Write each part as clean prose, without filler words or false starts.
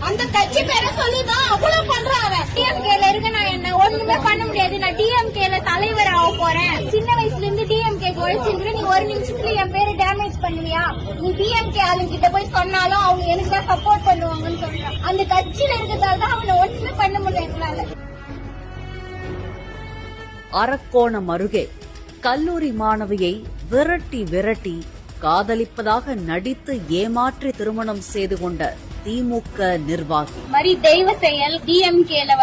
அந்த கட்சி பேரை சொல்லிதான் அவ்வளவு பண்றாங்க. டிஎம்கேல இருக்க நான் என்ன ஒண்ணுமே பண்ண முடியாது. நான் டிஎம்கேல தலைவர் ஆக போறேன். சின்ன வயசுல இருந்து டிஎம்கே உழைச்சிருக்க. நீ ஒரு நிமிஷத்துல என் பேரை டேமேஜ் பண்ணுவியா? நீ டிஎம்கே ஆளுங்கிட்ட போய் சொன்னாலும் அவங்க எனக்கு தான் சப்போர்ட் பண்ணுவாங்கன்னு சொல்றான். அந்த கட்சியில இருக்கிறதால அவனை ஒண்ணுமே பண்ண முடியாது. அரக்கோணம் அருகே கல்லூரி மாணவியை விரட்டி காதலிப்பதாக நடித்து ஏமாற்றி திருமணம் செய்து கொண்ட திமுக நிர்வாகி. மாதிரி தெய்வ செயல் டிஎம்கேல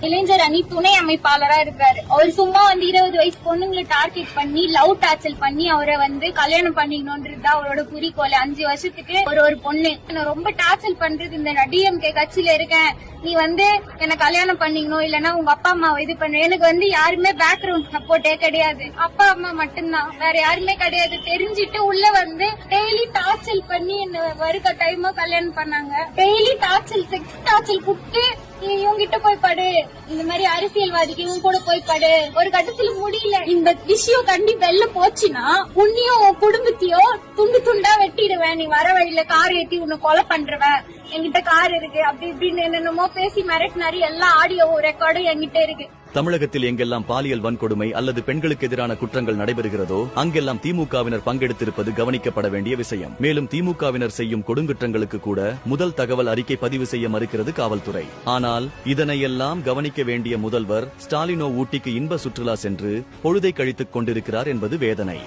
இளைஞர் அணி துணை அமைப்பாளரா இருக்காரு. அவர் சும்மா 20 வயசு பொண்ணுங்களை டார்கெட் பண்ணி லவ் டார்ச்சல் பண்ணி அவரை கல்யாணம் பண்ணிக்கணும்ன்றது அவரோட குறிக்கோள். 5 வருஷத்துக்கு ஒரு பொண்ணு ரொம்ப டார்ச்சல் பண்றது. இந்த டிஎம்கே கட்சியில இருக்கேன், நீ என்ன கல்யாணம் பண்ணிக்கணும், இல்லன்னா உங்க அப்பா அம்மாவை இது பண்ணு. எனக்கு யாருமே பேக்ரவுண்ட் சப்போர்ட்டே கிடையாது. அப்பா அம்மா மட்டும்தான், வேற யாருமே கிடையாது. தெரிஞ்சிட்டு உள்ள டெய்லி டார்ச்சல் பண்ணி என்ன வருக டைமா கல்யாணம் பண்ணாங்க. டெய்லி டார்ச்சல், செக்ஸ் டார்ச்சல் குட்டு இவங்கிட்ட போய் படு, இந்த மாதிரி அரசியல்வாதிக்கு இவங்க கூட போய் படு. ஒரு கட்டத்துல முடியல. இந்த விஷயம் கண்டி வெளில போச்சுன்னா உன்னையும் உன் குடும்பத்தையோ துண்டு துண்டா வெட்டிடுவேன். நீ வர வழியில கார் ஏத்தி உன்னை கொலை பண்றவன், என்கிட்ட கார் இருக்கு அப்படி இப்படின்னு என்னென்னமோ பேசி மிரட்டினாரு. எல்லா ஆடியோ ரெக்கார்டும் என்கிட்ட இருக்கு. தமிழகத்தில் எங்கெல்லாம் பாலியல் வன்கொடுமை அல்லது பெண்களுக்கு எதிரான குற்றங்கள் நடைபெறுகிறதோ அங்கெல்லாம் திமுகவினர் பங்கெடுத்திருப்பது கவனிக்கப்பட வேண்டிய விஷயம். மேலும் திமுகவினர் செய்யும் கொடுங்குற்றங்களுக்கு கூட முதல் தகவல் அறிக்கை பதிவு செய்ய மறுக்கிறது காவல்துறை. ஆனால் இதனையெல்லாம் கவனிக்க வேண்டிய முதல்வர் ஸ்டாலினோ ஊட்டிக்கு இன்ப சுற்றுலா சென்று பொழுதை கழித்துக் கொண்டிருக்கிறார் என்பது வேதனை.